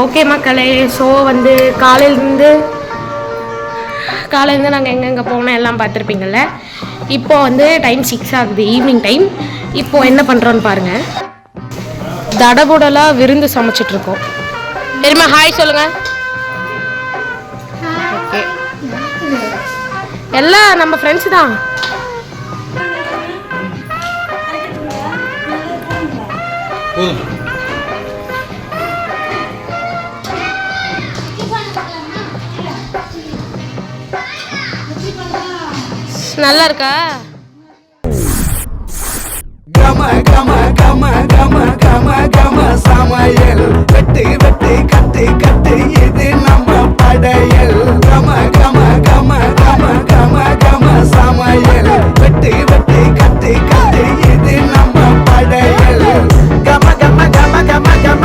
Okay மக்களே, so வந்து காலையிலேருந்து நாங்கள் எங்கெங்கே போனோம் எல்லாம் பார்த்துருப்பீங்கள்ல. இப்போ வந்து டைம் 6 ஆகுது, ஈவினிங் டைம். இப்போது என்ன பண்ணுறோன்னு பாருங்கள். தடபுடலாக விருந்து சமைச்சிட்ருக்கோம். தெரியுமா? ஹாய் சொல்லுங்கள். ஓகே, எல்லாம் நம்ம ஃப்ரெண்ட்ஸு தான். நல்லா இருக்கா? கம கம கம கம கம கம சமையல் வெட்டி வெட்டி கட்டி கட்டி இது நம்ம படையல். கம கம கம கம கம கம சமையல் வெட்டி வெட்டி கட்டி கட்டி இது நம்ம படையல். கம கம கம கம கம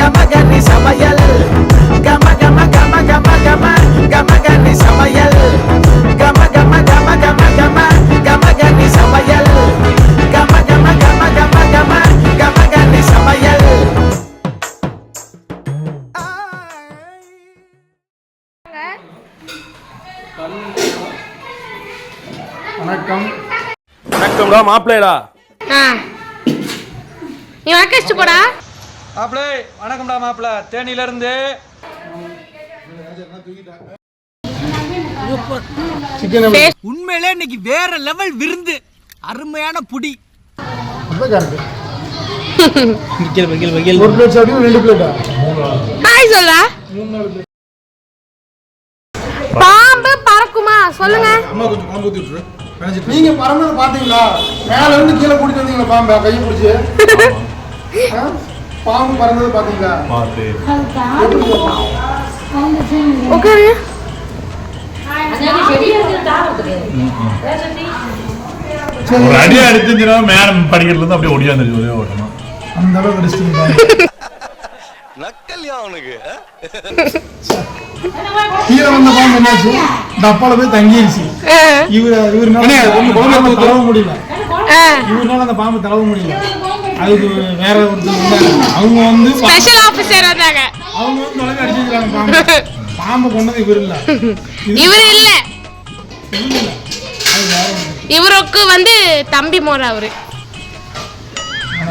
கம கனி சமையல். கம கம கம கம கம கம கனி சமையல். கம கம கம கம கம கம கனி சமையல். கம கம கம கம கம கம கனி சமையல். வணக்கம். வணக்கம்டா மாப்பிள்ளைடா. நீ வாக்கஸ்ட் போடா மாப்பிள்ளை. வணக்கம்டா மாப்பிள்ளை, தேனியில இருந்து. உண்மையிலே இன்னைக்கு வேற லெவல் விருந்து, அருமையான புடி. ஒரு பிளேட் சாப்பிட்டு 2 பிளேட்டா? ஹாய் சொல்றா. பாம்பு பறக்குமா சொல்லுங்க. அம்மா கொஞ்சம் பாம்பு ஊத்தி விட்டுரு. நீங்க பறந்தது பாத்தீங்களா? மேல இருந்து கீழே கூட்டிட்டு வந்தீங்களா பாம்பை கையை பிடிச்சு? பாம்பு பறந்தது பாத்தீங்களா? ஓகே. ஒரு அடி அடிச்சுன்னா மேடம் படிக்கிறதுல இருந்து அப்படியே ஒடியாந்துருச்சு ஒரே ஓட்டமா. அந்த அளவுக்கு அடிச்சிட்டீங்க. நக்கல்யா அவனுக்கு. கீழே வந்த பாம்பு என்னாச்சு? டப்பால போய் தங்கிருச்சு. இவருனால தளவ முடியல. இவருனால அந்த பாம்பு தளவ முடியல. அதுக்கு வேற ஒருத்தர் வந்தாங்க. அவங்க வந்து ஸ்பெஷல் ஆபீசர் வந்தாங்க. அவங்க வந்து தொலைக்க அடிச்சிருக்காங்க பாம்பு. பாம்பு கொண்டது இவர் இல்ல. இவர் இல்ல. இவருக்கு வந்து தம்பி மோர அவரு.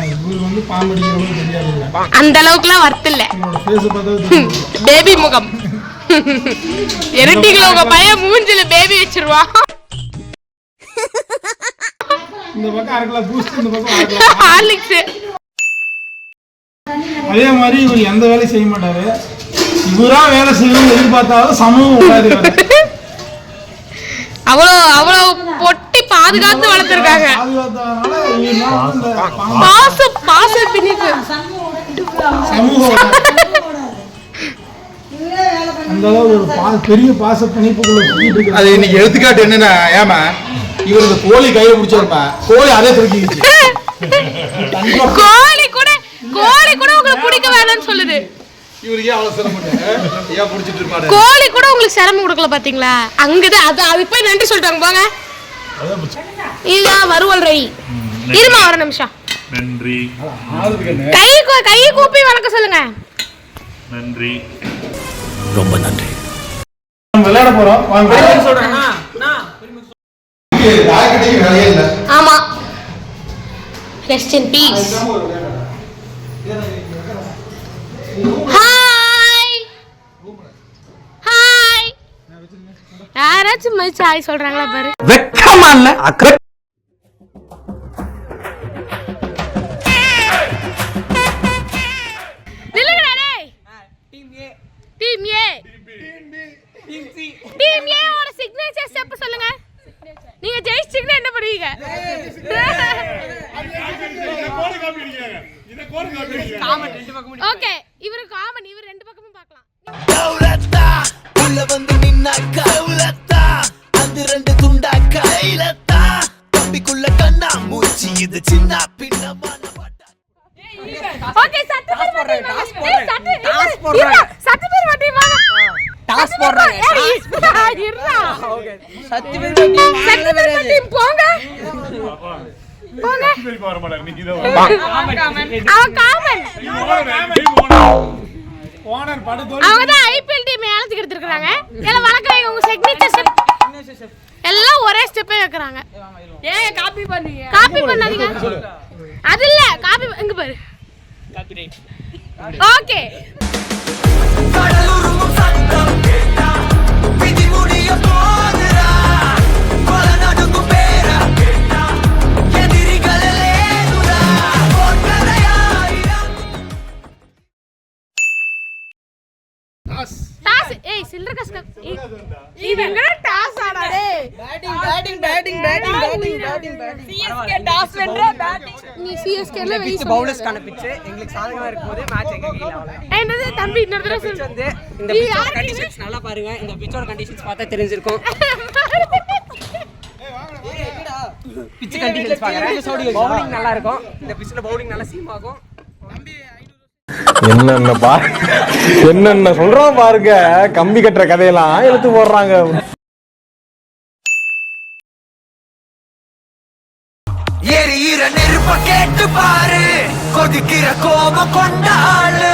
இவர் வந்து பாம்பு அடிக்கிறவங்க தெரியாது. அந்த அளவுக்குலாம் வர்த்து இல்ல. பேபி முகம். இரட்டிகள உங்க பையன் மூஞ்சில பேபி வச்சிருவான். இந்த பக்கம் அரைக்கல பூஸ்ட், இந்த பக்கம் அரைக்கல ஹார்லிக்ஸ். அதே மாதிரி இவர் எந்த வேலையும் செய்ய மாட்டாரு. இவரா வேலை செய்யணும்னு எதிர்பார்த்தாலும் சமூகம் விடாது. அவ்வளோ பொட்டி பாதுகாத்து வளர்த்துருக்காங்க. பாசம் பின்னிட்டு சமூகம் அந்த அளவு ஒரு பெரிய பாச பிணைப்புக்குள்ள சுத்திட்டு இருக்கு. அது இன்னைக்கு எடுத்துக்காட்டு என்னன்னா, ஏமா இவர் இந்த கோழி கையில பிடிச்சிருப்பா, கோழி அதே திருக்கிச்சு. கோழி கூட உங்களுக்கு பிடிக்க வேணாம்னு சொல்லுது. இவருக்கே அவ்வளவு சிரமம் ஏன் பிடிச்சிட்டு இருப்பாரு. கோழி கூட உங்களுக்கு சிரமம் கொடுக்கல பாத்தீங்களா? அங்கதான் அது போய் நன்றி சொல்லிட்டாங்க போங்க. இதுதான் வருவல் ரை. இருமா ஒரு நிமிஷம். நன்றி. கை கூப்பி வணக்கம் சொல்லுங்க. நன்றி, ரொம்ப நன்றி. விளையாட போறோம். ஆமா, rest in peace. Hi hi. யாராச்சும் மதிச்சு ஹாய் சொல்றாங்களா பாரு. வெக்கமா இல்ல? டீம் ஏ ஓட சிக்னேச்சர் ஸ்டெப் சொல்லுங்க. நீங்க ஜெயிச்சிட்டீங்கன்னா என்ன பண்ணுவீங்க? ஓகே, இவரு காமன், இவர் ரெண்டு பக்கமும் பார்க்கலாம். கௌலத்தா உள்ள வந்து நின்னா கௌலத்தா, அந்த ரெண்டு துண்டா கைலத்தா, தம்பிக்குள்ள கண்ணா மூச்சி இது சின்ன பின்னமான. ஓகே, சட்டு பேர் மாட்டி வாங்க. டாஸ் போடுறாங்க. இருடா. ஓகே, சட்டு பேர் மாட்டி போங்க. போங்க. வர மாட்டாங்க. நீங்க தான் அவன் காமன். போன அவங்க தான் ஐபிஎல் டீம் ஏலத்துக்கு எடுத்துருக்காங்க. எல்லாம் வழக்க வைங்க உங்க சிக்னேச்சர் எல்லாம் ஒரே ஸ்டெப்பே வைக்கறாங்க. ஏன் காப்பி பண்ணீங்க? காப்பி பண்ணாதீங்க. அது இல்ல காப்பி இங்க பாரு. Copy right. ஓகே. கடலுருமும் சத்தம் கேட்டா விதி முடிய போகுதா கொல நடுங்கும் பேர கேட்டா எதிரிகளே லேதுடா போட்டரையாயிரம் டாஸ் ஏய் சில்லற கஷ்ட இது எங்க டாஸ் ஆடா டேய் பேட்டிங் சிஎஸ்கே டாஸ் வென்ற பேட்டிங் நீ சிஎஸ்கே ல வெயிட் பவுலர்ஸ் கான பிட்ச் எங்களுக்கு சாதகமா இருக்கும்போது மேட்ச் எங்க கையில ஆவல என்னது தம்பி இன்னொரு தடவை சொல்லு வந்து இந்த பிட்சோட கண்டிஷன்ஸ் நல்லா பாருங்க இந்த பிட்சோட கண்டிஷன்ஸ் பார்த்தா தெரிஞ்சிருக்கும் பிட்ச் கண்டிஷன்ஸ் பாருங்க பவுலிங் நல்லா இருக்கும் இந்த பிட்ச்ல பவுலிங் நல்லா சீம் ஆகும் என்னென்ன சொல்றோம் பாருங்க கம்பி கட்டுற கதையெல்லாம் எடுத்து போடுறாங்க எரியிற நெருப்ப கேட்டு பாரு கொதிக்கிற கோபம் கொண்டாளு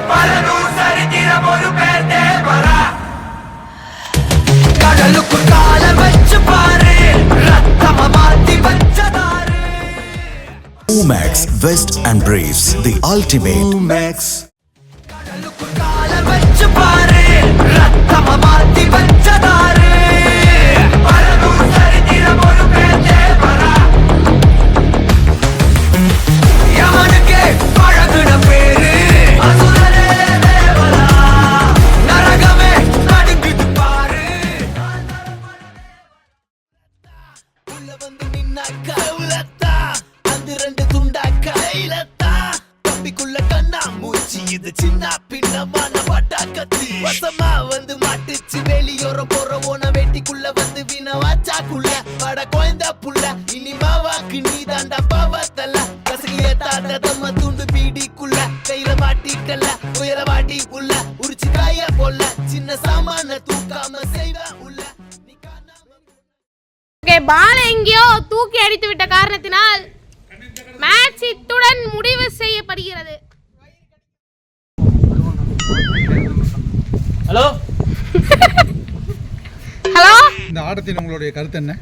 பலனூர் சரித்திரம் ஒரு பேர் தேவரா கடலுக்கு கால வச்சு பாரு ரத்தம மாத்தி வச்சதாரு Omax Vest and Briefs, the ultimate. Omax. கடலுக்கு கால வச்சு பாரு ரத்தம மாத்தி வச்சதாரு பலனூர் சரித்திரம் ஒரு பேர் தேவரா யமனுக்கே பழகுன பேரு அசுரனே தேவரா நரகமே நடுங்குது பாரு உள்ள வந்து நின்னாக்கா உலத்தா அந்த ரெண்டு துண்டா கையிலத்தா தம்பிக்குள்ள கண்ணா மூச்சு இது சின்ன பின்னமான பட்டா கத்தி வசமா வந்து மாட்டுச்சு வெளியோரம் போற ஓன வேட்டிக்குள்ள வந்து வினவாச்சாக்குள்ள பட குழந்த புள்ள இனிமாவாக்கு நீ தாண்டா பாவத்தல்ல கசகிய தாண்டதம்ம துண்டு பீடிக்குள்ள கையில மாட்டிக்கல்ல உயர வாட்டி உள்ள உரிச்சு காய போல சின்ன சாமான தூக்காம செய்வ உள்ள நீ காணாம ஓகே பால் எங்கேயோ தூக்கி அடித்து விட்ட காரணத்தினால் மேட்ச் இத்துடன் முடிவு செய்யப்படுகிறது. ஹலோ ஹலோ இந்த ஆட்டத்தின் உங்களுடைய கருத்து என்ன?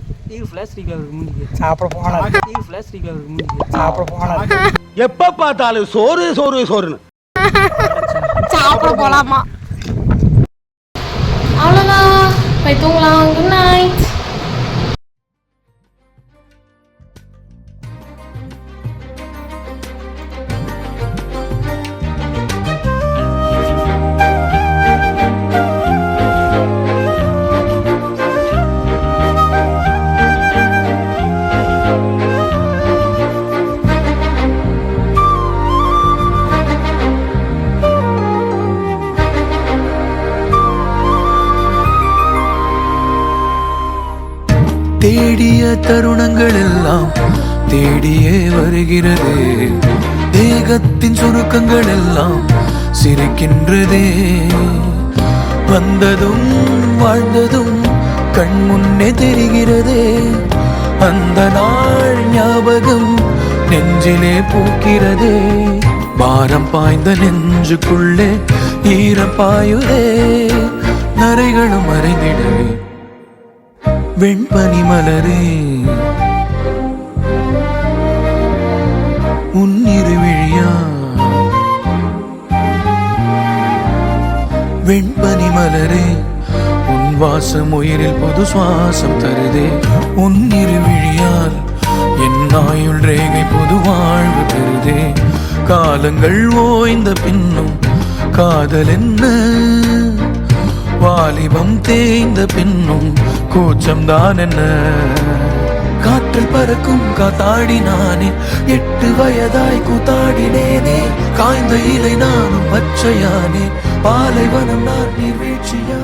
ஃபிளாஷ் ரீகவர் முடிஞ்சு சாப்பிட போனா ஃபிளாஷ் ரீகவர் முடிஞ்சு சாப்பிட போனா எப்ப பார்த்தாலும் சோறுன்னு சாப்பிட போலாமா? அவ்வளோதான் போய் தூங்கலாம். Good night. தேடிய தருணங்கள் எல்லாம் தேடியே வருகிறது தேகத்தின் சுருக்கங்கள் எல்லாம் சிரிக்கின்றதே வந்ததும் வாழ்ந்ததும் கண் முன்னே தெரிகிறதே அந்த நாள் ஞாபகம் நெஞ்சிலே பூக்கிறதே பாரம் பாய்ந்த நெஞ்சுக்குள்ளே ஈரம் பாயுதே நரைகளும் மறைந்திடவே வெண்பனி மலரே உன்னிரு விழியா வெண்பனி மலரே உன் வாசம் உயிரில் புது சுவாசம் தருதே உன்னிரு விழியால் என் ஆயுள் ரேகை புது வாழ்வு பெறுதே காலங்கள் ஓய்ந்த பின்னும் காதல் என்ன வாலிபம் தேய்ந்த பின்னும் கூச்சம் தான் என்ன காற்றில் பறக்கும் காத்தாடி நானே 8 வயதாய் கூத்தாடினேனே காய்ந்த இலை நானும் பச்சையானே பாலைவனம் நான் நீர்வீழ்ச்சியா